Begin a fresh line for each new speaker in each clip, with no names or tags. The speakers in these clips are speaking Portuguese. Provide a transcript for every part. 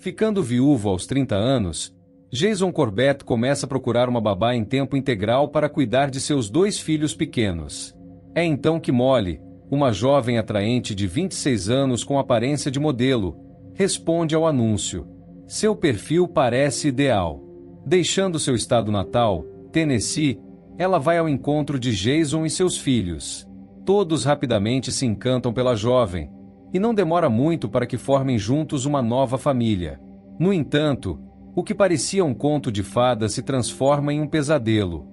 Ficando viúvo aos 30 anos, Jason Corbett começa a procurar uma babá em tempo integral para cuidar de seus 2 filhos pequenos. É então que Molly, uma jovem atraente de 26 anos com aparência de modelo, responde ao anúncio. Seu perfil parece ideal. Deixando seu estado natal, Tennessee, ela vai ao encontro de Jason e seus filhos. Todos rapidamente se encantam pela jovem, e não demora muito para que formem juntos uma nova família. No entanto, o que parecia um conto de fadas se transforma em um pesadelo.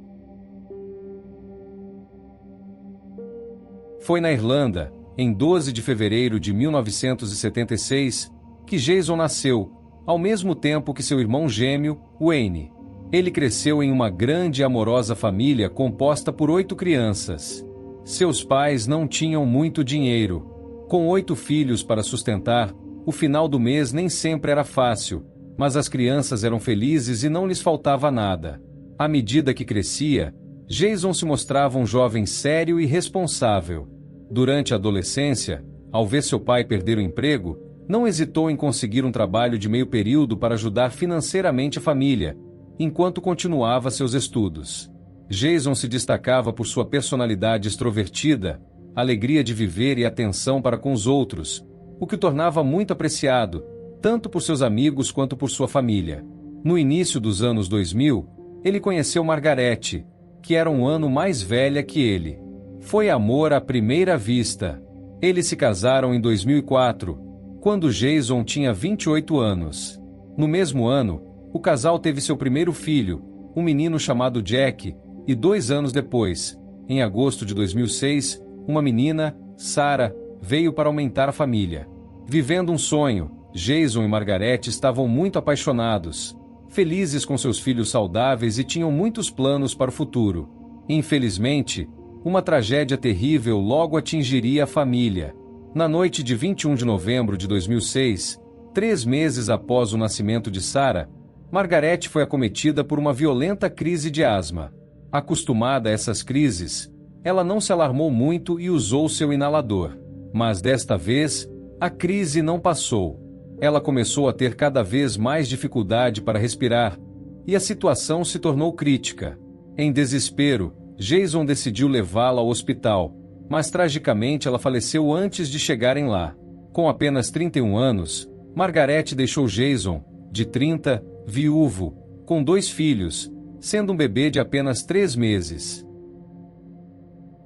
Foi na Irlanda, em 12 de fevereiro de 1976, que Jason nasceu, ao mesmo tempo que seu irmão gêmeo, Wayne. Ele cresceu em uma grande e amorosa família composta por 8 crianças. Seus pais não tinham muito dinheiro. Com 8 filhos para sustentar, o final do mês nem sempre era fácil, mas as crianças eram felizes e não lhes faltava nada. À medida que crescia, Jason se mostrava um jovem sério e responsável. Durante a adolescência, ao ver seu pai perder o emprego, não hesitou em conseguir um trabalho de meio período para ajudar financeiramente a família, enquanto continuava seus estudos. Jason se destacava por sua personalidade extrovertida, alegria de viver e atenção para com os outros, o que o tornava muito apreciado, tanto por seus amigos quanto por sua família. No início dos anos 2000, ele conheceu Margarete, que era um ano mais velha que ele. Foi amor à primeira vista. Eles se casaram em 2004, quando Jason tinha 28 anos. No mesmo ano, o casal teve seu primeiro filho, um menino chamado Jack, e 2 anos depois, em agosto de 2006, uma menina, Sarah, veio para aumentar a família. Vivendo um sonho, Jason e Margarete estavam muito apaixonados, felizes com seus filhos saudáveis e tinham muitos planos para o futuro. Infelizmente, uma tragédia terrível logo atingiria a família. Na noite de 21 de novembro de 2006, 3 meses após o nascimento de Sarah, Margarete foi acometida por uma violenta crise de asma. Acostumada a essas crises, ela não se alarmou muito e usou seu inalador. Mas desta vez, a crise não passou. Ela começou a ter cada vez mais dificuldade para respirar, e a situação se tornou crítica. Em desespero, Jason decidiu levá-la ao hospital, mas tragicamente ela faleceu antes de chegarem lá. Com apenas 31 anos, Margarete deixou Jason, de 30, viúvo, com 2 filhos, sendo um bebê de apenas 3 meses.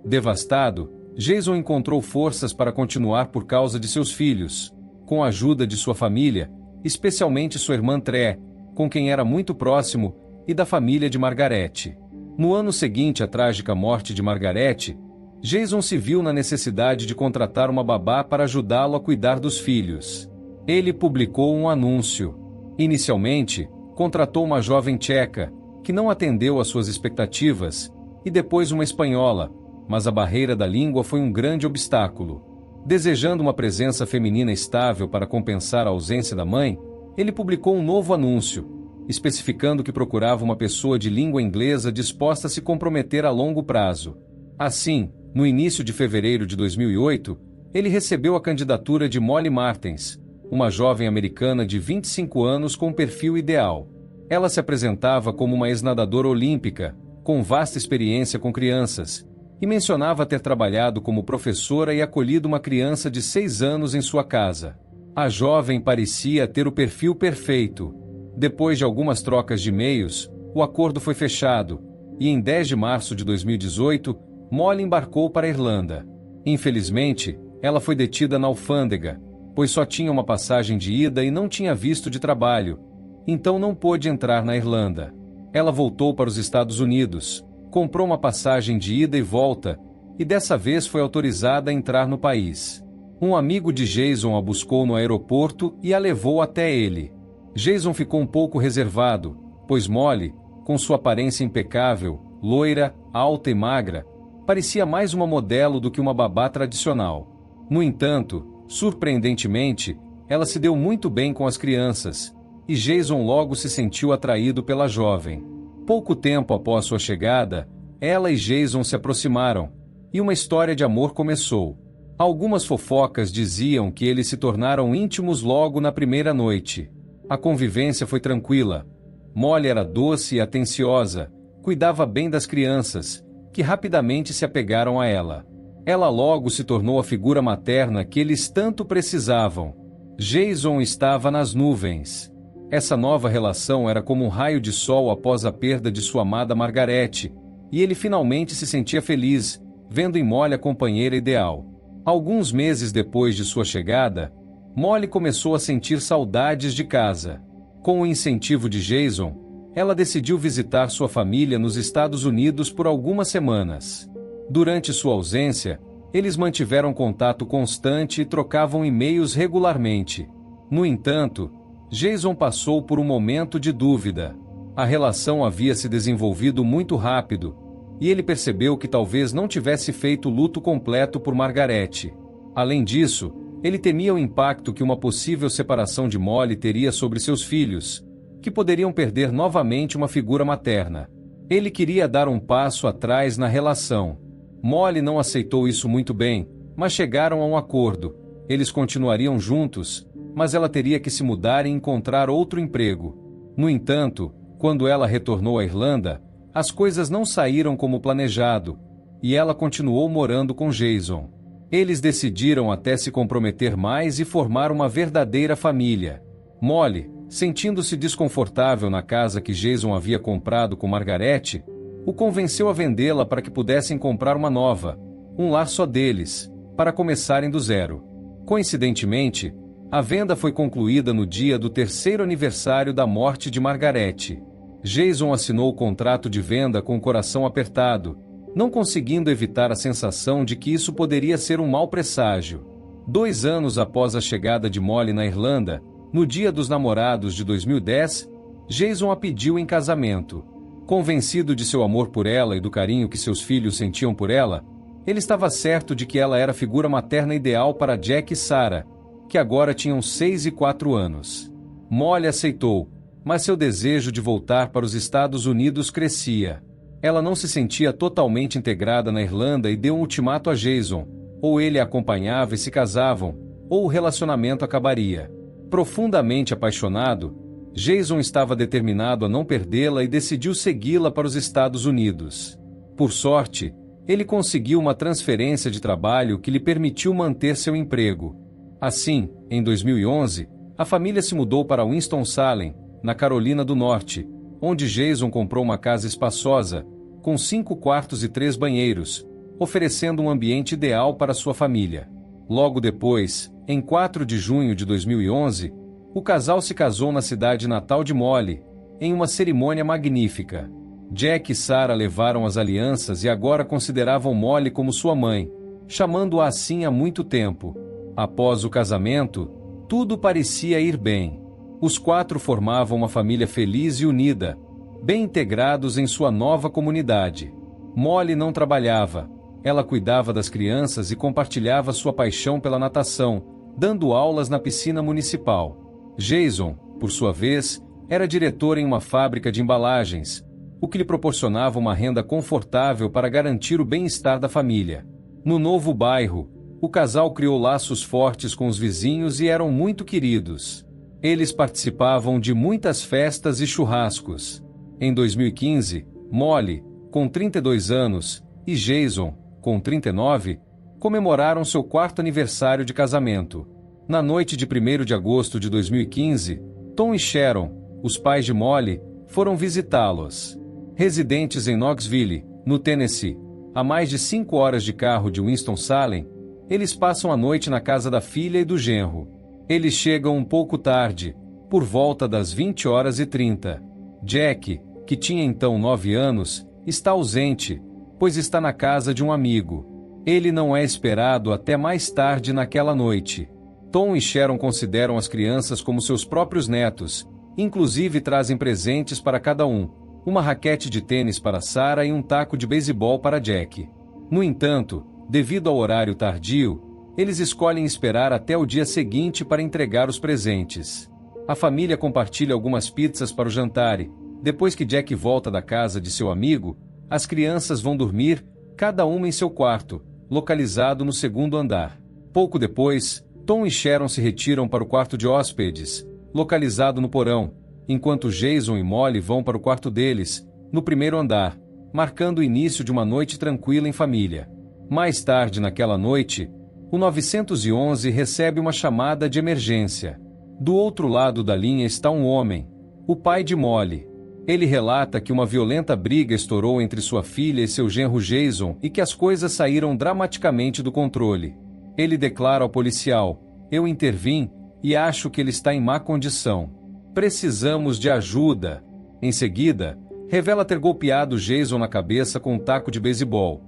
Devastado, Jason encontrou forças para continuar por causa de seus filhos, com a ajuda de sua família, especialmente sua irmã Tré, com quem era muito próximo, e da família de Margarete. No ano seguinte à trágica morte de Margarete, Jason se viu na necessidade de contratar uma babá para ajudá-lo a cuidar dos filhos. Ele publicou um anúncio. Inicialmente, contratou uma jovem tcheca, que não atendeu às suas expectativas, e depois uma espanhola, mas a barreira da língua foi um grande obstáculo. Desejando uma presença feminina estável para compensar a ausência da mãe, ele publicou um novo anúncio, especificando que procurava uma pessoa de língua inglesa disposta a se comprometer a longo prazo. Assim, no início de fevereiro de 2008, ele recebeu a candidatura de Molly Martens, uma jovem americana de 25 anos com perfil ideal. Ela se apresentava como uma ex-nadadora olímpica, com vasta experiência com crianças, e mencionava ter trabalhado como professora e acolhido uma criança de 6 anos em sua casa. A jovem parecia ter o perfil perfeito. Depois de algumas trocas de e-mails, o acordo foi fechado, e em 10 de março de 2018, Molly embarcou para a Irlanda. Infelizmente, ela foi detida na alfândega, pois só tinha uma passagem de ida e não tinha visto de trabalho, então não pôde entrar na Irlanda. Ela voltou para os Estados Unidos, comprou uma passagem de ida e volta, e dessa vez foi autorizada a entrar no país. Um amigo de Jason a buscou no aeroporto e a levou até ele. Jason ficou um pouco reservado, pois Molly, com sua aparência impecável, loira, alta e magra, parecia mais uma modelo do que uma babá tradicional. No entanto, surpreendentemente, ela se deu muito bem com as crianças, e Jason logo se sentiu atraído pela jovem. Pouco tempo após sua chegada, ela e Jason se aproximaram, e uma história de amor começou. Algumas fofocas diziam que eles se tornaram íntimos logo na primeira noite. A convivência foi tranquila. Molly era doce e atenciosa, cuidava bem das crianças, que rapidamente se apegaram a ela. Ela logo se tornou a figura materna que eles tanto precisavam. Jason estava nas nuvens. Essa nova relação era como um raio de sol após a perda de sua amada Margarete, e ele finalmente se sentia feliz, vendo em Molly a companheira ideal. Alguns meses depois de sua chegada, Molly começou a sentir saudades de casa. Com o incentivo de Jason, ela decidiu visitar sua família nos Estados Unidos por algumas semanas. Durante sua ausência, eles mantiveram contato constante e trocavam e-mails regularmente. No entanto, Jason passou por um momento de dúvida. A relação havia se desenvolvido muito rápido, e ele percebeu que talvez não tivesse feito o luto completo por Margarete. Além disso, ele temia o impacto que uma possível separação de Molly teria sobre seus filhos, que poderiam perder novamente uma figura materna. Ele queria dar um passo atrás na relação. Molly não aceitou isso muito bem, mas chegaram a um acordo. Eles continuariam juntos, mas ela teria que se mudar e encontrar outro emprego. No entanto, quando ela retornou à Irlanda, as coisas não saíram como planejado, e ela continuou morando com Jason. Eles decidiram até se comprometer mais e formar uma verdadeira família. Molly, sentindo-se desconfortável na casa que Jason havia comprado com Margarete, o convenceu a vendê-la para que pudessem comprar uma nova, um lar só deles, para começarem do zero. Coincidentemente, a venda foi concluída no dia do 3º aniversário da morte de Margarete. Jason assinou o contrato de venda com o coração apertado, não conseguindo evitar a sensação de que isso poderia ser um mau presságio. 2 anos após a chegada de Molly na Irlanda, no Dia dos Namorados de 2010, Jason a pediu em casamento. Convencido de seu amor por ela e do carinho que seus filhos sentiam por ela, ele estava certo de que ela era a figura materna ideal para Jack e Sarah, que agora tinham 6 e 4 anos. Molly aceitou, mas seu desejo de voltar para os Estados Unidos crescia. Ela não se sentia totalmente integrada na Irlanda e deu um ultimato a Jason: ou ele a acompanhava e se casavam, ou o relacionamento acabaria. Profundamente apaixonado, Jason estava determinado a não perdê-la e decidiu segui-la para os Estados Unidos. Por sorte, ele conseguiu uma transferência de trabalho que lhe permitiu manter seu emprego. Assim, em 2011, a família se mudou para Winston-Salem, na Carolina do Norte, onde Jason comprou uma casa espaçosa, com 5 quartos e 3 banheiros, oferecendo um ambiente ideal para sua família. Logo depois, em 4 de junho de 2011, o casal se casou na cidade natal de Molly, em uma cerimônia magnífica. Jack e Sarah levaram as alianças e agora consideravam Molly como sua mãe, chamando-a assim há muito tempo. Após o casamento, tudo parecia ir bem. Os 4 formavam uma família feliz e unida, bem integrados em sua nova comunidade. Molly não trabalhava. Ela cuidava das crianças e compartilhava sua paixão pela natação, dando aulas na piscina municipal. Jason, por sua vez, era diretor em uma fábrica de embalagens, o que lhe proporcionava uma renda confortável para garantir o bem-estar da família. No novo bairro, o casal criou laços fortes com os vizinhos e eram muito queridos. Eles participavam de muitas festas e churrascos. Em 2015, Molly, com 32 anos, e Jason, com 39, comemoraram seu 4º aniversário de casamento. Na noite de 1º de agosto de 2015, Tom e Sharon, os pais de Molly, foram visitá-los. Residentes em Knoxville, no Tennessee, a mais de 5 horas de carro de Winston-Salem, eles passam a noite na casa da filha e do genro. Eles chegam um pouco tarde, por volta das 20h30. Jack, que tinha então 9 anos, está ausente, pois está na casa de um amigo. Ele não é esperado até mais tarde naquela noite. Tom e Sharon consideram as crianças como seus próprios netos, inclusive trazem presentes para cada um, uma raquete de tênis para Sarah e um taco de beisebol para Jack. No entanto, devido ao horário tardio, eles escolhem esperar até o dia seguinte para entregar os presentes. A família compartilha algumas pizzas para o jantar e, depois que Jack volta da casa de seu amigo, as crianças vão dormir, cada uma em seu quarto, localizado no 2º andar. Pouco depois, Tom e Sharon se retiram para o quarto de hóspedes, localizado no porão, enquanto Jason e Molly vão para o quarto deles, no primeiro andar, marcando o início de uma noite tranquila em família. Mais tarde naquela noite, o 911 recebe uma chamada de emergência. Do outro lado da linha está um homem, o pai de Molly. Ele relata que uma violenta briga estourou entre sua filha e seu genro Jason e que as coisas saíram dramaticamente do controle. Ele declara ao policial: "Eu intervim e acho que ele está em má condição. Precisamos de ajuda." Em seguida, revela ter golpeado Jason na cabeça com um taco de beisebol,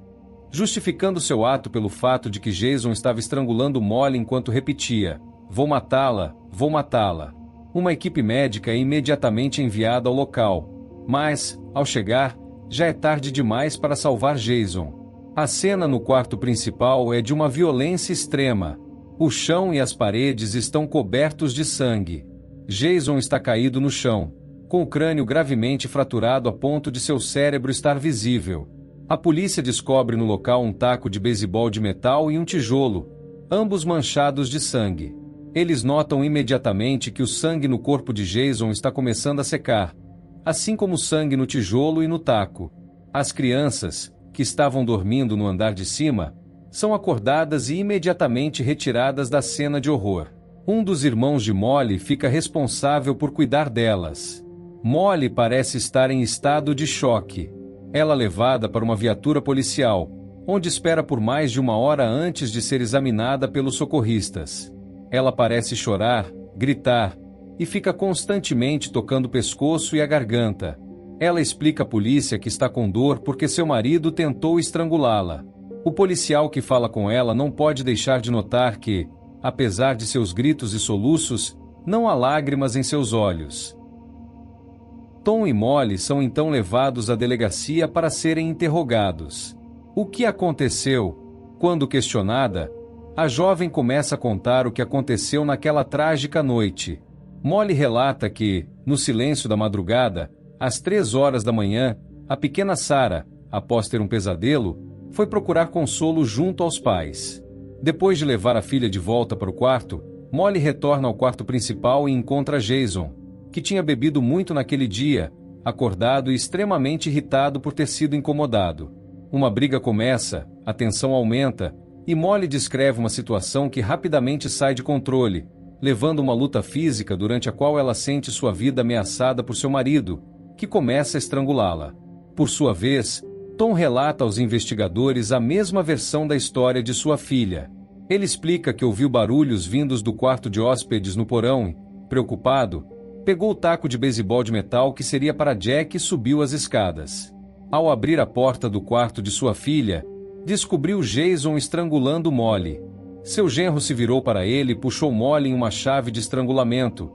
justificando seu ato pelo fato de que Jason estava estrangulando Molly enquanto repetia: "Vou matá-la, vou matá-la." Uma equipe médica é imediatamente enviada ao local, mas, ao chegar, já é tarde demais para salvar Jason. A cena no quarto principal é de uma violência extrema. O chão e as paredes estão cobertos de sangue. Jason está caído no chão, com o crânio gravemente fraturado a ponto de seu cérebro estar visível. A polícia descobre no local um taco de beisebol de metal e um tijolo, ambos manchados de sangue. Eles notam imediatamente que o sangue no corpo de Jason está começando a secar, assim como o sangue no tijolo e no taco. As crianças, que estavam dormindo no andar de cima, são acordadas e imediatamente retiradas da cena de horror. Um dos irmãos de Molly fica responsável por cuidar delas. Molly parece estar em estado de choque. Ela é levada para uma viatura policial, onde espera por mais de 1 hora antes de ser examinada pelos socorristas. Ela parece chorar, gritar, e fica constantemente tocando o pescoço e a garganta. Ela explica à polícia que está com dor porque seu marido tentou estrangulá-la. O policial que fala com ela não pode deixar de notar que, apesar de seus gritos e soluços, não há lágrimas em seus olhos. Tom e Molly são então levados à delegacia para serem interrogados. O que aconteceu? Quando questionada, a jovem começa a contar o que aconteceu naquela trágica noite. Molly relata que, no silêncio da madrugada, às 3 horas da manhã, a pequena Sarah, após ter um pesadelo, foi procurar consolo junto aos pais. Depois de levar a filha de volta para o quarto, Molly retorna ao quarto principal e encontra Jason, que tinha bebido muito naquele dia, acordado e extremamente irritado por ter sido incomodado. Uma briga começa, a tensão aumenta, e Molly descreve uma situação que rapidamente sai de controle, levando uma luta física durante a qual ela sente sua vida ameaçada por seu marido, que começa a estrangulá-la. Por sua vez, Tom relata aos investigadores a mesma versão da história de sua filha. Ele explica que ouviu barulhos vindos do quarto de hóspedes no porão e, preocupado, pegou o taco de beisebol de metal que seria para Jack e subiu as escadas. Ao abrir a porta do quarto de sua filha, descobriu Jason estrangulando Molly. Seu genro se virou para ele e puxou Molly em uma chave de estrangulamento,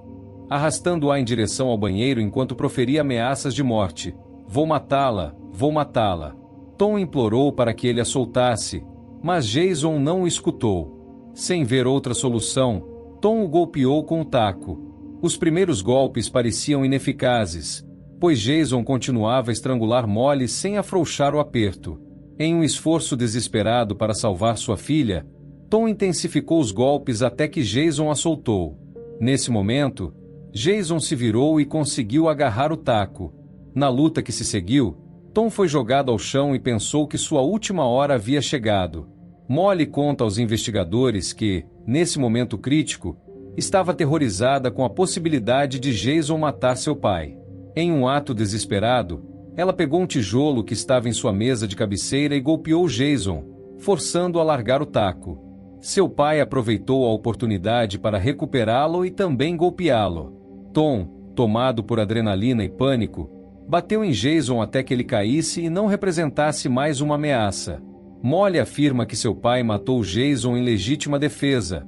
arrastando-a em direção ao banheiro enquanto proferia ameaças de morte. "Vou matá-la, vou matá-la." Tom implorou para que ele a soltasse, mas Jason não o escutou. Sem ver outra solução, Tom o golpeou com o taco. Os primeiros golpes pareciam ineficazes, pois Jason continuava a estrangular Molly sem afrouxar o aperto. Em um esforço desesperado para salvar sua filha, Tom intensificou os golpes até que Jason a soltou. Nesse momento, Jason se virou e conseguiu agarrar o taco. Na luta que se seguiu, Tom foi jogado ao chão e pensou que sua última hora havia chegado. Molly conta aos investigadores que, nesse momento crítico, estava aterrorizada com a possibilidade de Jason matar seu pai. Em um ato desesperado, ela pegou um tijolo que estava em sua mesa de cabeceira e golpeou Jason, forçando-o a largar o taco. Seu pai aproveitou a oportunidade para recuperá-lo e também golpeá-lo. Tom, tomado por adrenalina e pânico, bateu em Jason até que ele caísse e não representasse mais uma ameaça. Molly afirma que seu pai matou Jason em legítima defesa,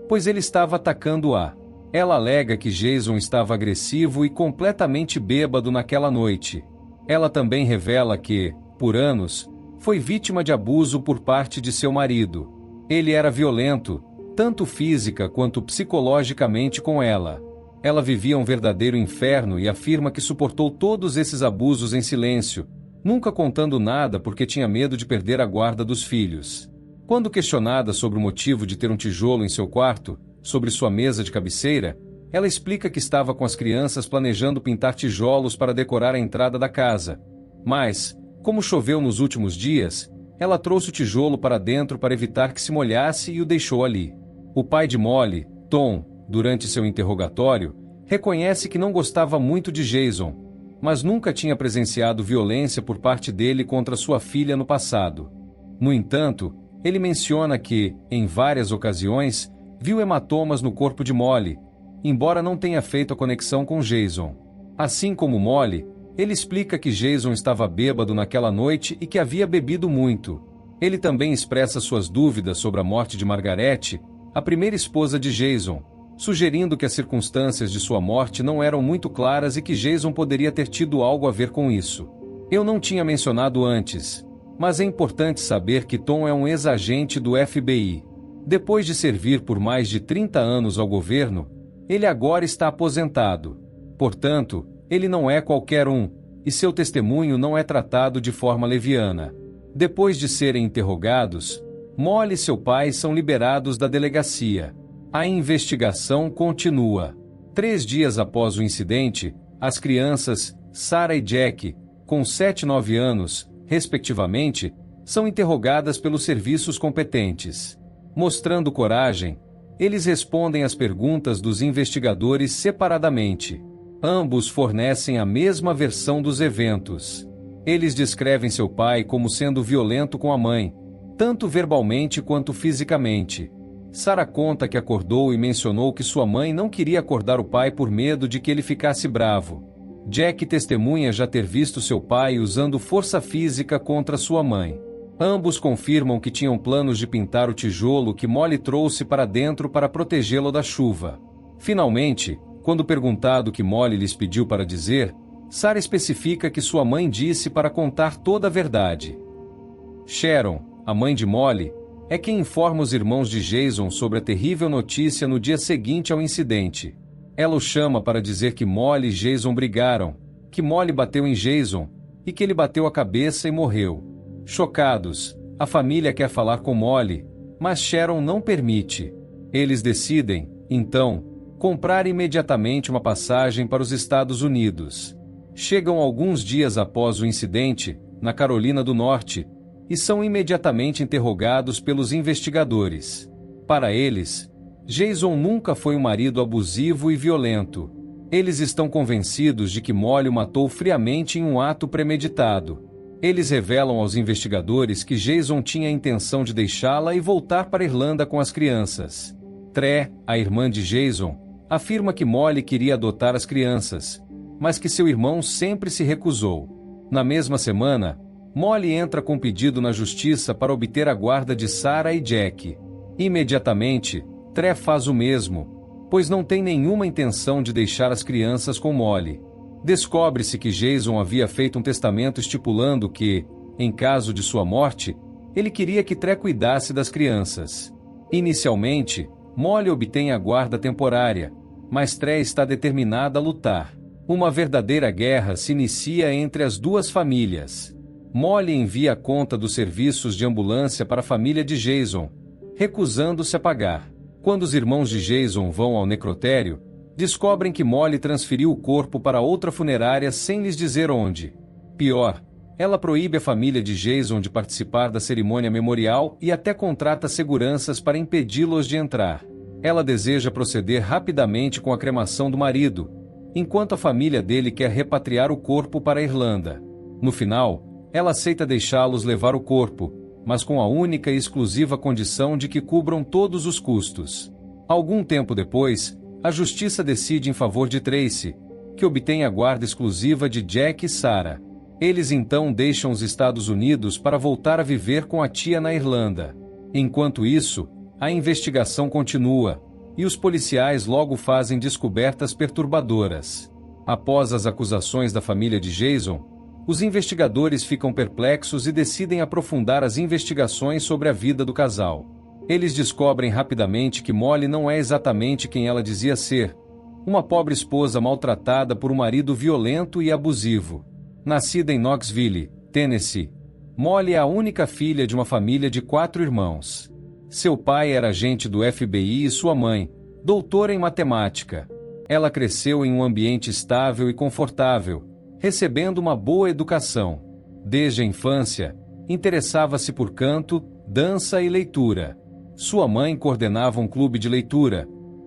pois ele estava atacando-a. Ela alega que Jason estava agressivo e completamente bêbado naquela noite. Ela também revela que, por anos, foi vítima de abuso por parte de seu marido. Ele era violento, tanto física quanto psicologicamente com ela. Ela vivia um verdadeiro inferno e afirma que suportou todos esses abusos em silêncio, nunca contando nada porque tinha medo de perder a guarda dos filhos. Quando questionada sobre o motivo de ter um tijolo em seu quarto, sobre sua mesa de cabeceira, Ela explica que estava com as crianças planejando pintar tijolos para decorar a entrada da casa. Mas, como choveu nos últimos dias, ela trouxe o tijolo para dentro para evitar que se molhasse e o deixou ali. O pai de Molly, Tom, durante seu interrogatório, reconhece que não gostava muito de Jason, mas nunca tinha presenciado violência por parte dele contra sua filha no passado. No entanto, ele menciona que, em várias ocasiões, viu hematomas no corpo de Molly, embora não tenha feito a conexão com Jason. Assim como Molly, ele explica que Jason estava bêbado naquela noite e que havia bebido muito. Ele também expressa suas dúvidas sobre a morte de Margaret, a primeira esposa de Jason, sugerindo que as circunstâncias de sua morte não eram muito claras e que Jason poderia ter tido algo a ver com isso. Eu não tinha mencionado antes, mas é importante saber que Tom é um ex-agente do FBI. Depois de servir por mais de 30 anos ao governo, ele agora está aposentado. Portanto, ele não é qualquer um, e seu testemunho não é tratado de forma leviana. Depois de serem interrogados, Molly e seu pai são liberados da delegacia. A investigação continua. 3 dias após o incidente, as crianças, Sarah e Jack, com 7 e 9 anos, respectivamente, são interrogadas pelos serviços competentes. Mostrando coragem, eles respondem às perguntas dos investigadores separadamente. Ambos fornecem a mesma versão dos eventos. Eles descrevem seu pai como sendo violento com a mãe, tanto verbalmente quanto fisicamente. Sarah conta que acordou e mencionou que sua mãe não queria acordar o pai por medo de que ele ficasse bravo. Jack testemunha já ter visto seu pai usando força física contra sua mãe. Ambos confirmam que tinham planos de pintar o tijolo que Molly trouxe para dentro para protegê-lo da chuva. Finalmente, quando perguntado o que Molly lhes pediu para dizer, Sarah especifica que sua mãe disse para contar toda a verdade. Sharon, a mãe de Molly, é quem informa os irmãos de Jason sobre a terrível notícia no dia seguinte ao incidente. Ela o chama para dizer que Molly e Jason brigaram, que Molly bateu em Jason e que ele bateu a cabeça e morreu. Chocados, a família quer falar com Molly, mas Sharon não permite. Eles decidem, então, comprar imediatamente uma passagem para os Estados Unidos. Chegam alguns dias após o incidente, na Carolina do Norte, e são imediatamente interrogados pelos investigadores. Para eles, Jason nunca foi um marido abusivo e violento. Eles estão convencidos de que Molly o matou friamente em um ato premeditado. Eles revelam aos investigadores que Jason tinha a intenção de deixá-la e voltar para a Irlanda com as crianças. Tre, a irmã de Jason, afirma que Molly queria adotar as crianças, mas que seu irmão sempre se recusou. Na mesma semana, Molly entra com pedido na justiça para obter a guarda de Sarah e Jack. Imediatamente, Tre faz o mesmo, pois não tem nenhuma intenção de deixar as crianças com Molly. Descobre-se que Jason havia feito um testamento estipulando que, em caso de sua morte, ele queria que Tre cuidasse das crianças. Inicialmente, Molly obtém a guarda temporária, mas Tre está determinada a lutar. Uma verdadeira guerra se inicia entre as duas famílias. Molly envia a conta dos serviços de ambulância para a família de Jason, recusando-se a pagar. Quando os irmãos de Jason vão ao necrotério, descobrem que Molly transferiu o corpo para outra funerária sem lhes dizer onde. Pior, ela proíbe a família de Jason de participar da cerimônia memorial e até contrata seguranças para impedi-los de entrar. Ela deseja proceder rapidamente com a cremação do marido, enquanto a família dele quer repatriar o corpo para a Irlanda. No final, ela aceita deixá-los levar o corpo, mas com a única e exclusiva condição de que cubram todos os custos. Algum tempo depois, a justiça decide em favor de Tracy, que obtém a guarda exclusiva de Jack e Sarah. Eles então deixam os Estados Unidos para voltar a viver com a tia na Irlanda. Enquanto isso, a investigação continua, e os policiais logo fazem descobertas perturbadoras. Após as acusações da família de Jason, os investigadores ficam perplexos e decidem aprofundar as investigações sobre a vida do casal. Eles descobrem rapidamente que Molly não é exatamente quem ela dizia ser, uma pobre esposa maltratada por um marido violento e abusivo. Nascida em Knoxville, Tennessee, Molly é a única filha de uma família de 4 irmãos. Seu pai era agente do FBI e sua mãe, doutora em matemática. Ela cresceu em um ambiente estável e confortável, recebendo uma boa educação. Desde a infância, interessava-se por canto, dança e leitura. Sua mãe coordenava um clube de leitura,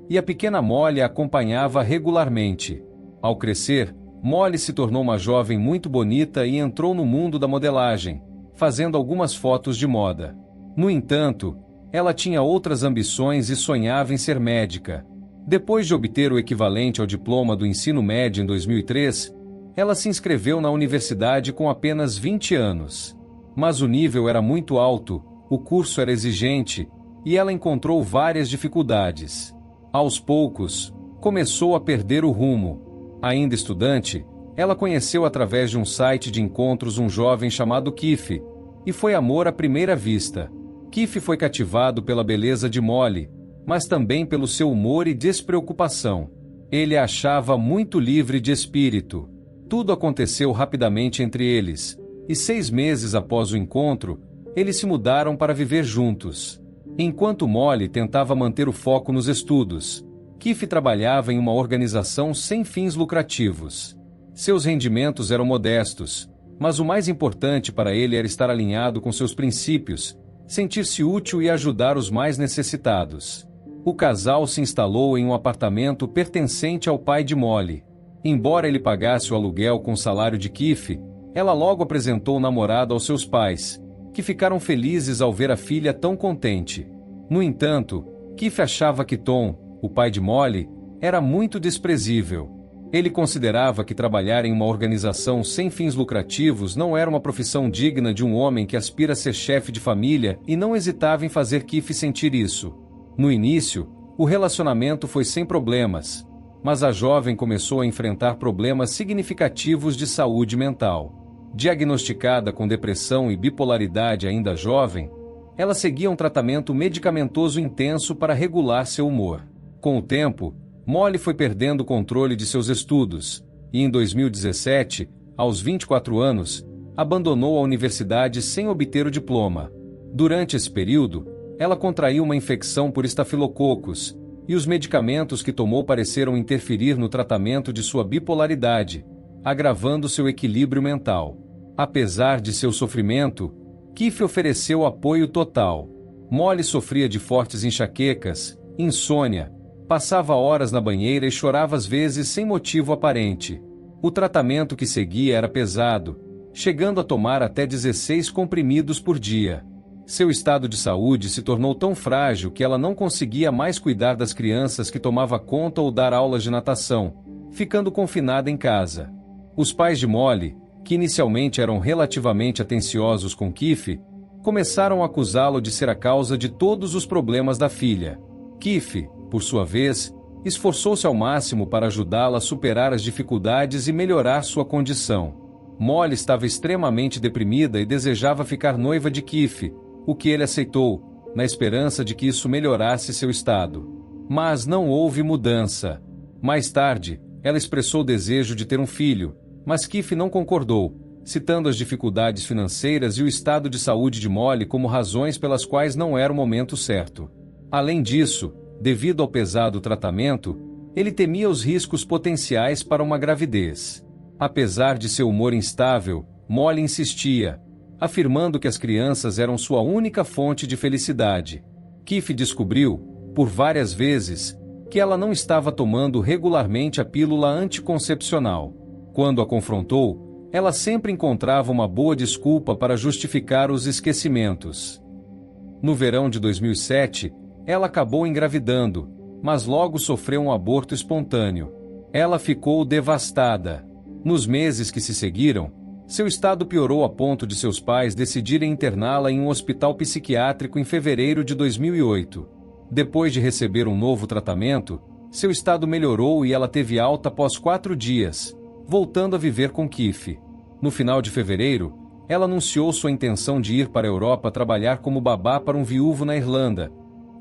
e a pequena Molly a acompanhava regularmente. Ao crescer, Molly se tornou uma jovem muito bonita e entrou no mundo da modelagem, fazendo algumas fotos de moda. No entanto, ela tinha outras ambições e sonhava em ser médica. Depois de obter o equivalente ao diploma do ensino médio em 2003, ela se inscreveu na universidade com apenas 20 anos. Mas o nível era muito alto, o curso era exigente, e ela encontrou várias dificuldades. Aos poucos, começou a perder o rumo. Ainda estudante, ela conheceu através de um site de encontros um jovem chamado Keith, e foi amor à primeira vista. Keith foi cativado pela beleza de Molly, mas também pelo seu humor e despreocupação. Ele a achava muito livre de espírito. Tudo aconteceu rapidamente entre eles, e 6 meses após o encontro, eles se mudaram para viver juntos. Enquanto Molly tentava manter o foco nos estudos, Keith trabalhava em uma organização sem fins lucrativos. Seus rendimentos eram modestos, mas o mais importante para ele era estar alinhado com seus princípios, sentir-se útil e ajudar os mais necessitados. O casal se instalou em um apartamento pertencente ao pai de Molly. Embora ele pagasse o aluguel com o salário de Keith, ela logo apresentou o namorado aos seus pais, que ficaram felizes ao ver a filha tão contente. No entanto, Keith achava que Tom, o pai de Molly, era muito desprezível. Ele considerava que trabalhar em uma organização sem fins lucrativos não era uma profissão digna de um homem que aspira a ser chefe de família e não hesitava em fazer Keith sentir isso. No início, o relacionamento foi sem problemas, mas a jovem começou a enfrentar problemas significativos de saúde mental. Diagnosticada com depressão e bipolaridade ainda jovem, ela seguia um tratamento medicamentoso intenso para regular seu humor. Com o tempo, Molly foi perdendo o controle de seus estudos, e em 2017, aos 24 anos, abandonou a universidade sem obter o diploma. Durante esse período, ela contraiu uma infecção por estafilococos, e os medicamentos que tomou pareceram interferir no tratamento de sua bipolaridade, agravando seu equilíbrio mental. Apesar de seu sofrimento, Keith ofereceu apoio total. Molly sofria de fortes enxaquecas, insônia, passava horas na banheira e chorava às vezes sem motivo aparente. O tratamento que seguia era pesado, chegando a tomar até 16 comprimidos por dia. Seu estado de saúde se tornou tão frágil que ela não conseguia mais cuidar das crianças que tomava conta ou dar aulas de natação, ficando confinada em casa. Os pais de Molly, que inicialmente eram relativamente atenciosos com Keith, começaram a acusá-lo de ser a causa de todos os problemas da filha. Keith, por sua vez, esforçou-se ao máximo para ajudá-la a superar as dificuldades e melhorar sua condição. Molly estava extremamente deprimida e desejava ficar noiva de Keith, o que ele aceitou, na esperança de que isso melhorasse seu estado. Mas não houve mudança. Mais tarde, ela expressou o desejo de ter um filho, mas Keith não concordou, citando as dificuldades financeiras e o estado de saúde de Molly como razões pelas quais não era o momento certo. Além disso, devido ao pesado tratamento, ele temia os riscos potenciais para uma gravidez. Apesar de seu humor instável, Molly insistia, afirmando que as crianças eram sua única fonte de felicidade. Keith descobriu, por várias vezes, que ela não estava tomando regularmente a pílula anticoncepcional. Quando a confrontou, ela sempre encontrava uma boa desculpa para justificar os esquecimentos. No verão de 2007, ela acabou engravidando, mas logo sofreu um aborto espontâneo. Ela ficou devastada. Nos meses que se seguiram, seu estado piorou a ponto de seus pais decidirem interná-la em um hospital psiquiátrico em fevereiro de 2008. Depois de receber um novo tratamento, seu estado melhorou e ela teve alta após 4 dias, voltando a viver com Keith. No final de fevereiro, ela anunciou sua intenção de ir para a Europa trabalhar como babá para um viúvo na Irlanda,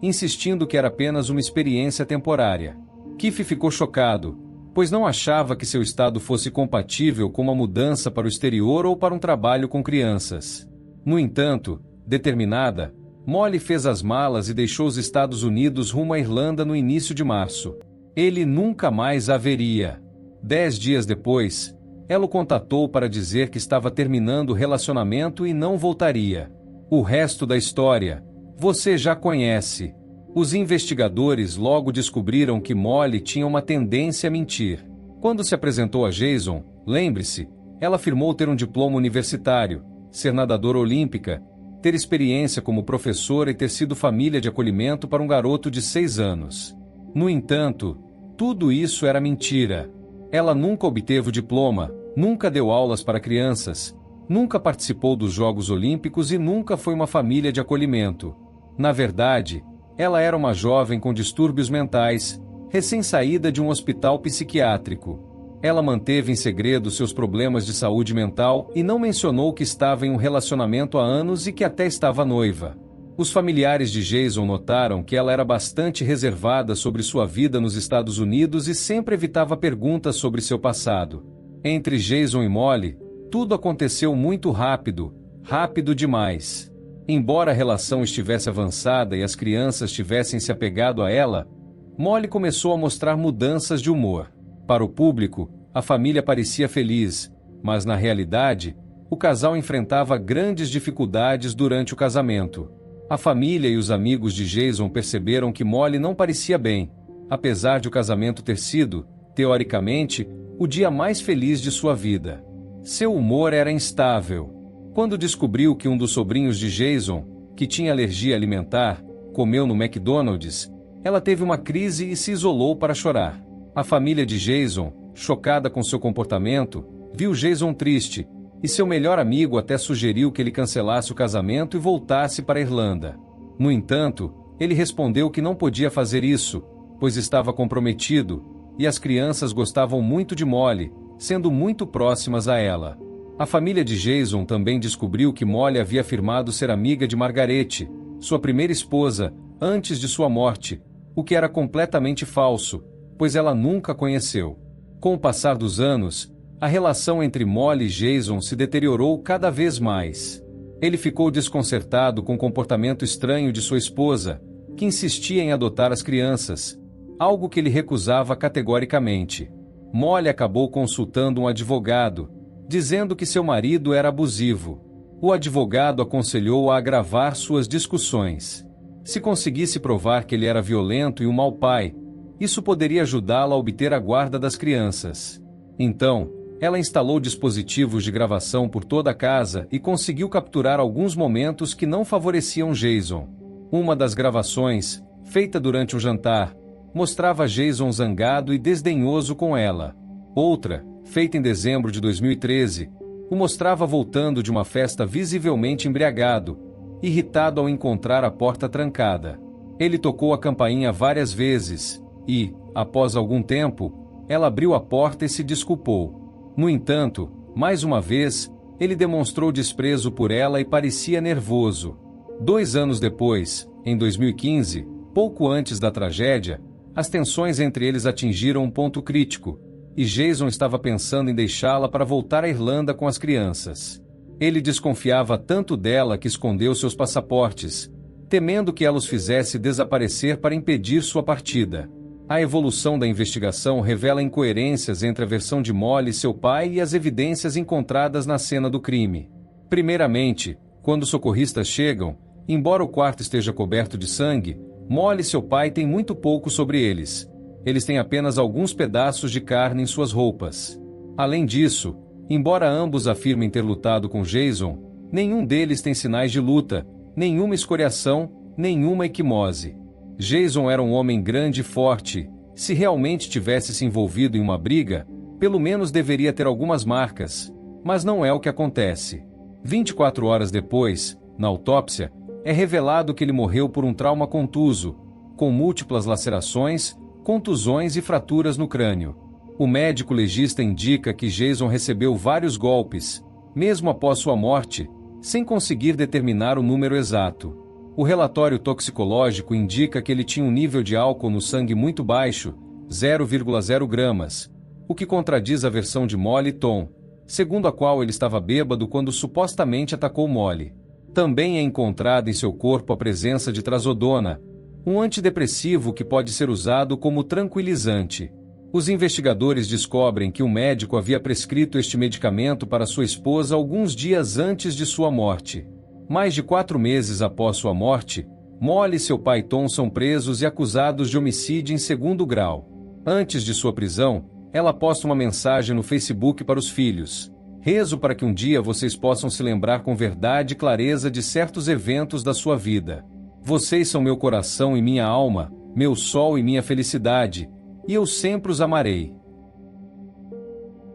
insistindo que era apenas uma experiência temporária. Keith ficou chocado, pois não achava que seu estado fosse compatível com uma mudança para o exterior ou para um trabalho com crianças. No entanto, determinada, Molly fez as malas e deixou os Estados Unidos rumo à Irlanda no início de março. Ele nunca mais a veria. 10 dias depois, ela o contatou para dizer que estava terminando o relacionamento e não voltaria. O resto da história, você já conhece. Os investigadores logo descobriram que Molly tinha uma tendência a mentir. Quando se apresentou a Jason, lembre-se, ela afirmou ter um diploma universitário, ser nadadora olímpica, ter experiência como professora e ter sido família de acolhimento para um garoto de 6 anos. No entanto, tudo isso era mentira. Ela nunca obteve o diploma, nunca deu aulas para crianças, nunca participou dos Jogos Olímpicos e nunca foi uma família de acolhimento. Na verdade, ela era uma jovem com distúrbios mentais, recém-saída de um hospital psiquiátrico. Ela manteve em segredo seus problemas de saúde mental e não mencionou que estava em um relacionamento há anos e que até estava noiva. Os familiares de Jason notaram que ela era bastante reservada sobre sua vida nos Estados Unidos e sempre evitava perguntas sobre seu passado. Entre Jason e Molly, tudo aconteceu muito rápido, rápido demais. Embora a relação estivesse avançada e as crianças tivessem se apegado a ela, Molly começou a mostrar mudanças de humor. Para o público, a família parecia feliz, mas na realidade, o casal enfrentava grandes dificuldades durante o casamento. A família e os amigos de Jason perceberam que Molly não parecia bem, apesar de o casamento ter sido, teoricamente, o dia mais feliz de sua vida. Seu humor era instável. Quando descobriu que um dos sobrinhos de Jason, que tinha alergia alimentar, comeu no McDonald's, ela teve uma crise e se isolou para chorar. A família de Jason, chocada com seu comportamento, viu Jason triste, e seu melhor amigo até sugeriu que ele cancelasse o casamento e voltasse para a Irlanda. No entanto, ele respondeu que não podia fazer isso, pois estava comprometido, e as crianças gostavam muito de Molly, sendo muito próximas a ela. A família de Jason também descobriu que Molly havia afirmado ser amiga de Margarete, sua primeira esposa, antes de sua morte, o que era completamente falso, pois ela nunca a conheceu. Com o passar dos anos, a relação entre Molly e Jason se deteriorou cada vez mais. Ele ficou desconcertado com o comportamento estranho de sua esposa, que insistia em adotar as crianças, algo que ele recusava categoricamente. Molly acabou consultando um advogado, dizendo que seu marido era abusivo. O advogado aconselhou-a a agravar suas discussões. Se conseguisse provar que ele era violento e um mau pai, isso poderia ajudá-la a obter a guarda das crianças. Então, ela instalou dispositivos de gravação por toda a casa e conseguiu capturar alguns momentos que não favoreciam Jason. Uma das gravações, feita durante um jantar, mostrava Jason zangado e desdenhoso com ela. Outra, feita em dezembro de 2013, o mostrava voltando de uma festa visivelmente embriagado, irritado ao encontrar a porta trancada. Ele tocou a campainha várias vezes e, após algum tempo, ela abriu a porta e se desculpou. No entanto, mais uma vez, ele demonstrou desprezo por ela e parecia nervoso. 2 anos depois, em 2015, pouco antes da tragédia, as tensões entre eles atingiram um ponto crítico, e Jason estava pensando em deixá-la para voltar à Irlanda com as crianças. Ele desconfiava tanto dela que escondeu seus passaportes, temendo que ela os fizesse desaparecer para impedir sua partida. A evolução da investigação revela incoerências entre a versão de Molly e seu pai e as evidências encontradas na cena do crime. Primeiramente, quando os socorristas chegam, embora o quarto esteja coberto de sangue, Molly e seu pai têm muito pouco sobre eles. Eles têm apenas alguns pedaços de carne em suas roupas. Além disso, embora ambos afirmem ter lutado com Jason, nenhum deles tem sinais de luta, nenhuma escoriação, nenhuma equimose. Jason era um homem grande e forte. Se realmente tivesse se envolvido em uma briga, pelo menos deveria ter algumas marcas, mas não é o que acontece. 24 horas depois, na autópsia, é revelado que ele morreu por um trauma contuso, com múltiplas lacerações, contusões e fraturas no crânio. O médico legista indica que Jason recebeu vários golpes, mesmo após sua morte, sem conseguir determinar o número exato. O relatório toxicológico indica que ele tinha um nível de álcool no sangue muito baixo, 0,0 gramas, o que contradiz a versão de Molly e Tom, segundo a qual ele estava bêbado quando supostamente atacou Molly. Também é encontrada em seu corpo a presença de trazodona, um antidepressivo que pode ser usado como tranquilizante. Os investigadores descobrem que o médico havia prescrito este medicamento para sua esposa alguns dias antes de sua morte. Mais de 4 meses após sua morte, Molly e seu pai Tom são presos e acusados de homicídio em segundo grau. Antes de sua prisão, ela posta uma mensagem no Facebook para os filhos. Rezo para que um dia vocês possam se lembrar com verdade e clareza de certos eventos da sua vida. Vocês são meu coração e minha alma, meu sol e minha felicidade, e eu sempre os amarei.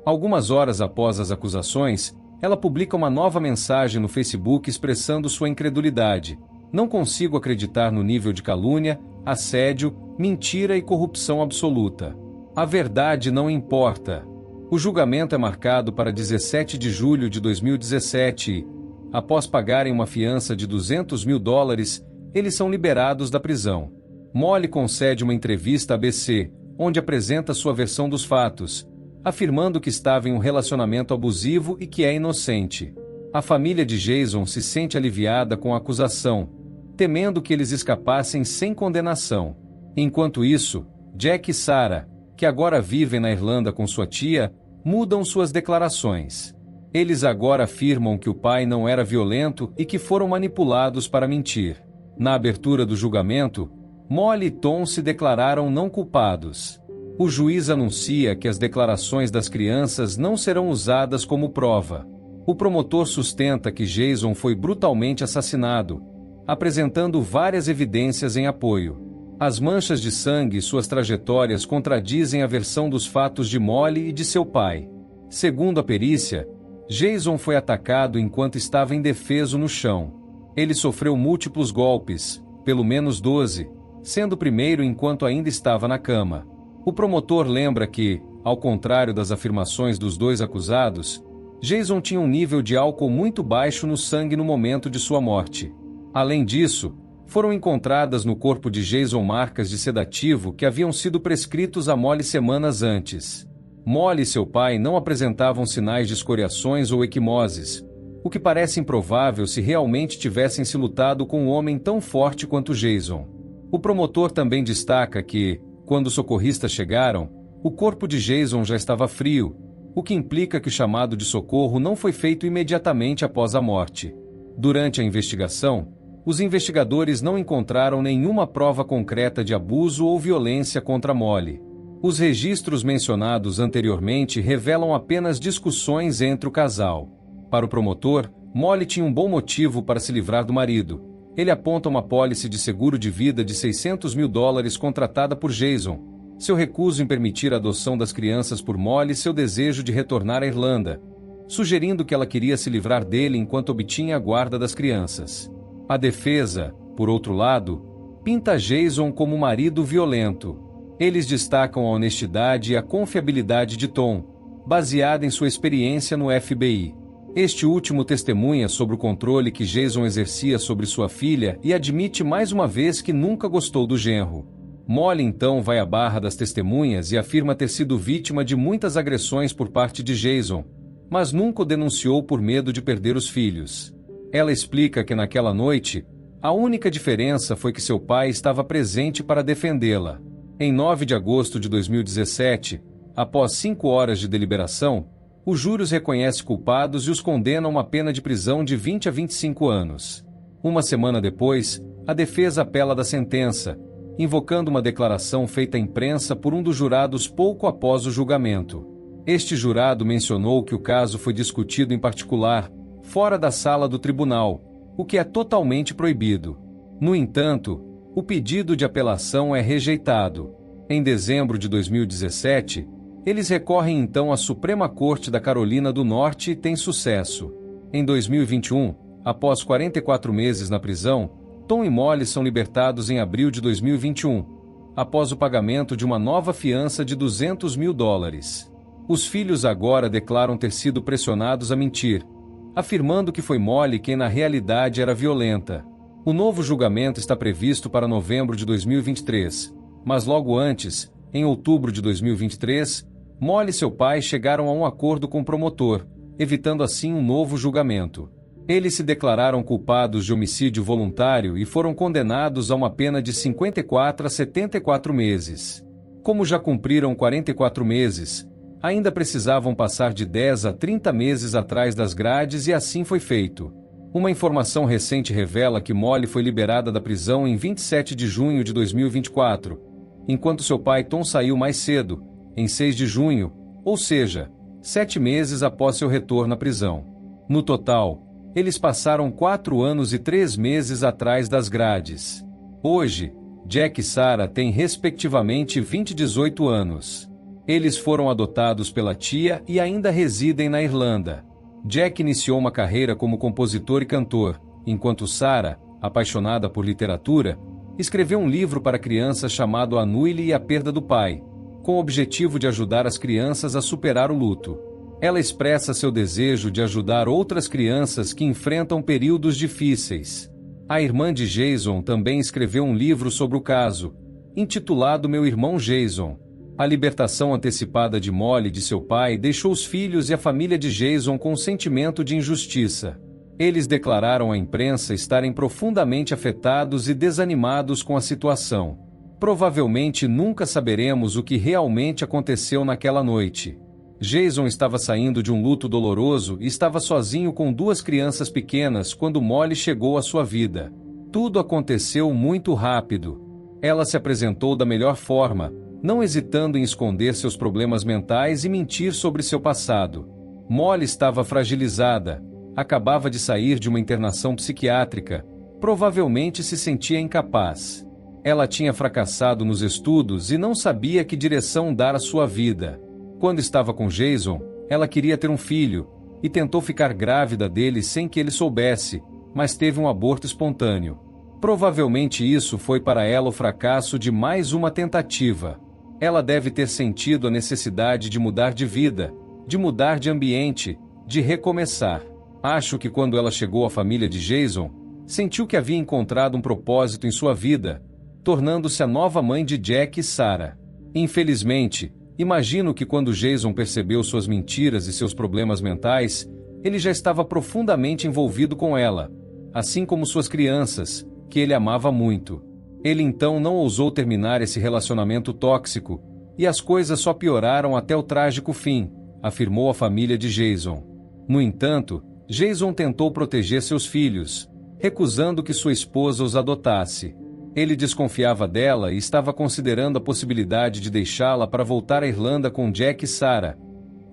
Algumas horas após as acusações, ela publica uma nova mensagem no Facebook expressando sua incredulidade. Não consigo acreditar no nível de calúnia, assédio, mentira e corrupção absoluta. A verdade não importa. O julgamento é marcado para 17 de julho de 2017 e, após pagarem uma fiança de $200 mil, eles são liberados da prisão. Molly concede uma entrevista à ABC, onde apresenta sua versão dos fatos, afirmando que estava em um relacionamento abusivo e que é inocente. A família de Jason se sente aliviada com a acusação, temendo que eles escapassem sem condenação. Enquanto isso, Jack e Sarah, que agora vivem na Irlanda com sua tia, mudam suas declarações. Eles agora afirmam que o pai não era violento e que foram manipulados para mentir. Na abertura do julgamento, Molly e Tom se declararam não culpados. O juiz anuncia que as declarações das crianças não serão usadas como prova. O promotor sustenta que Jason foi brutalmente assassinado, apresentando várias evidências em apoio. As manchas de sangue e suas trajetórias contradizem a versão dos fatos de Molly e de seu pai. Segundo a perícia, Jason foi atacado enquanto estava indefeso no chão. Ele sofreu múltiplos golpes, pelo menos 12, sendo o primeiro enquanto ainda estava na cama. O promotor lembra que, ao contrário das afirmações dos dois acusados, Jason tinha um nível de álcool muito baixo no sangue no momento de sua morte. Além disso, foram encontradas no corpo de Jason marcas de sedativo que haviam sido prescritos a Molly semanas antes. Molly e seu pai não apresentavam sinais de escoriações ou equimoses, o que parece improvável se realmente tivessem se lutado com um homem tão forte quanto Jason. O promotor também destaca que, quando os socorristas chegaram, o corpo de Jason já estava frio, o que implica que o chamado de socorro não foi feito imediatamente após a morte. Durante a investigação, os investigadores não encontraram nenhuma prova concreta de abuso ou violência contra Molly. Os registros mencionados anteriormente revelam apenas discussões entre o casal. Para o promotor, Molly tinha um bom motivo para se livrar do marido. Ele aponta uma apólice de seguro de vida de $600 mil contratada por Jason, seu recuso em permitir a adoção das crianças por Molly e seu desejo de retornar à Irlanda, sugerindo que ela queria se livrar dele enquanto obtinha a guarda das crianças. A defesa, por outro lado, pinta Jason como um marido violento. Eles destacam a honestidade e a confiabilidade de Tom, baseada em sua experiência no FBI. Este último testemunha sobre o controle que Jason exercia sobre sua filha e admite mais uma vez que nunca gostou do genro. Molly então vai à barra das testemunhas e afirma ter sido vítima de muitas agressões por parte de Jason, mas nunca o denunciou por medo de perder os filhos. Ela explica que naquela noite, a única diferença foi que seu pai estava presente para defendê-la. Em 9 de agosto de 2017, após 5 horas de deliberação, o júri os reconhece culpados e os condena a uma pena de prisão de 20 a 25 anos. Uma semana depois, a defesa apela da sentença, invocando uma declaração feita à imprensa por um dos jurados pouco após o julgamento. Este jurado mencionou que o caso foi discutido em particular, fora da sala do tribunal, o que é totalmente proibido. No entanto, o pedido de apelação é rejeitado. Em dezembro de 2017, eles recorrem então à Suprema Corte da Carolina do Norte e têm sucesso. Em 2021, após 44 meses na prisão, Tom e Molly são libertados em abril de 2021, após o pagamento de uma nova fiança de $200 mil. Os filhos agora declaram ter sido pressionados a mentir, afirmando que foi Molly quem na realidade era violenta. O novo julgamento está previsto para novembro de 2023, mas logo antes, em outubro de 2023, Molly e seu pai chegaram a um acordo com o promotor, evitando assim um novo julgamento. Eles se declararam culpados de homicídio voluntário e foram condenados a uma pena de 54 a 74 meses. Como já cumpriram 44 meses, ainda precisavam passar de 10 a 30 meses atrás das grades e assim foi feito. Uma informação recente revela que Molly foi liberada da prisão em 27 de junho de 2024, enquanto seu pai Tom saiu mais cedo, em 6 de junho, ou seja, 7 meses após seu retorno à prisão. No total, eles passaram 4 anos e 3 meses atrás das grades. Hoje, Jack e Sarah têm respectivamente 20 e 18 anos. Eles foram adotados pela tia e ainda residem na Irlanda. Jack iniciou uma carreira como compositor e cantor, enquanto Sarah, apaixonada por literatura, escreveu um livro para crianças chamado Annuli e a Perda do Pai, com o objetivo de ajudar as crianças a superar o luto. Ela expressa seu desejo de ajudar outras crianças que enfrentam períodos difíceis. A irmã de Jason também escreveu um livro sobre o caso, intitulado Meu Irmão Jason. A libertação antecipada de Molly de seu pai deixou os filhos e a família de Jason com um sentimento de injustiça. Eles declararam à imprensa estarem profundamente afetados e desanimados com a situação. Provavelmente nunca saberemos o que realmente aconteceu naquela noite. Jason estava saindo de um luto doloroso e estava sozinho com 2 crianças pequenas quando Molly chegou à sua vida. Tudo aconteceu muito rápido. Ela se apresentou da melhor forma, não hesitando em esconder seus problemas mentais e mentir sobre seu passado. Molly estava fragilizada, acabava de sair de uma internação psiquiátrica, provavelmente se sentia incapaz. Ela tinha fracassado nos estudos e não sabia que direção dar à sua vida. Quando estava com Jason, ela queria ter um filho, e tentou ficar grávida dele sem que ele soubesse, mas teve um aborto espontâneo. Provavelmente isso foi para ela o fracasso de mais uma tentativa. Ela deve ter sentido a necessidade de mudar de vida, de mudar de ambiente, de recomeçar. Acho que quando ela chegou à família de Jason, sentiu que havia encontrado um propósito em sua vida, tornando-se a nova mãe de Jack e Sarah. Infelizmente, imagino que quando Jason percebeu suas mentiras e seus problemas mentais, ele já estava profundamente envolvido com ela, assim como suas crianças, que ele amava muito. Ele então não ousou terminar esse relacionamento tóxico, e as coisas só pioraram até o trágico fim, afirmou a família de Jason. No entanto, Jason tentou proteger seus filhos, recusando que sua esposa os adotasse. Ele desconfiava dela e estava considerando a possibilidade de deixá-la para voltar à Irlanda com Jack e Sarah,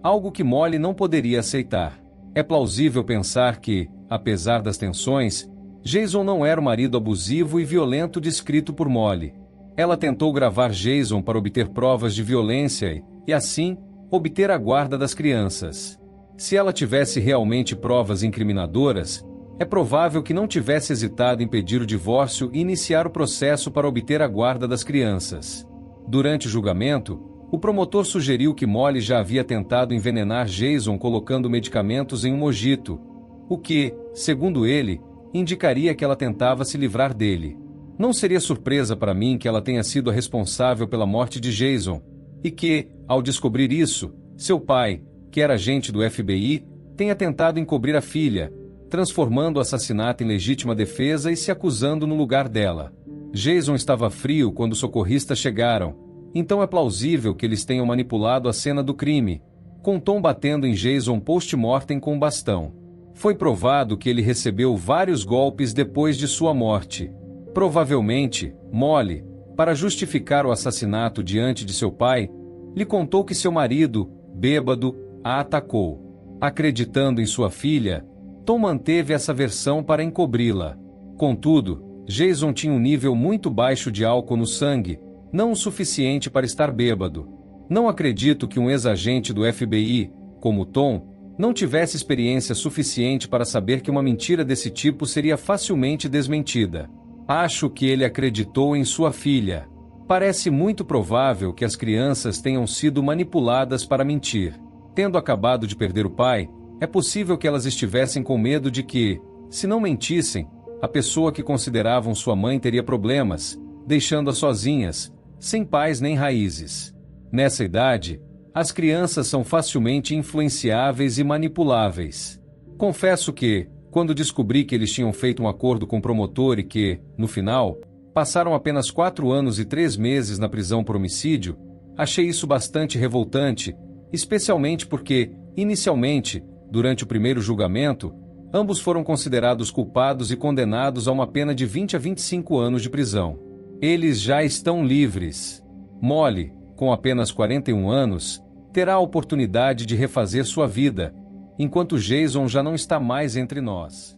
algo que Molly não poderia aceitar. É plausível pensar que, apesar das tensões, Jason não era o marido abusivo e violento descrito por Molly. Ela tentou gravar Jason para obter provas de violência e, assim, obter a guarda das crianças. Se ela tivesse realmente provas incriminadoras, é provável que não tivesse hesitado em pedir o divórcio e iniciar o processo para obter a guarda das crianças. Durante o julgamento, o promotor sugeriu que Molly já havia tentado envenenar Jason colocando medicamentos em um mojito, o que, segundo ele, indicaria que ela tentava se livrar dele. Não seria surpresa para mim que ela tenha sido a responsável pela morte de Jason, e que, ao descobrir isso, seu pai, que era agente do FBI, tenha tentado encobrir a filha, transformando o assassinato em legítima defesa e se acusando no lugar dela. Jason estava frio quando os socorristas chegaram, então é plausível que eles tenham manipulado a cena do crime, com Tom batendo em Jason post-mortem com um bastão. Foi provado que ele recebeu vários golpes depois de sua morte. Provavelmente, Molly, para justificar o assassinato diante de seu pai, lhe contou que seu marido, bêbado, a atacou. Acreditando em sua filha, Tom manteve essa versão para encobri-la. Contudo, Jason tinha um nível muito baixo de álcool no sangue, não o suficiente para estar bêbado. Não acredito que um ex-agente do FBI, como Tom, não tivesse experiência suficiente para saber que uma mentira desse tipo seria facilmente desmentida. Acho que ele acreditou em sua filha. Parece muito provável que as crianças tenham sido manipuladas para mentir. Tendo acabado de perder o pai, é possível que elas estivessem com medo de que, se não mentissem, a pessoa que consideravam sua mãe teria problemas, deixando-as sozinhas, sem pais nem raízes. Nessa idade, as crianças são facilmente influenciáveis e manipuláveis. Confesso que, quando descobri que eles tinham feito um acordo com o promotor e que, no final, passaram apenas 4 anos e 3 meses na prisão por homicídio, achei isso bastante revoltante, especialmente porque, inicialmente, durante o primeiro julgamento, ambos foram considerados culpados e condenados a uma pena de 20 a 25 anos de prisão. Eles já estão livres. Molly, com apenas 41 anos, terá a oportunidade de refazer sua vida, enquanto Jason já não está mais entre nós.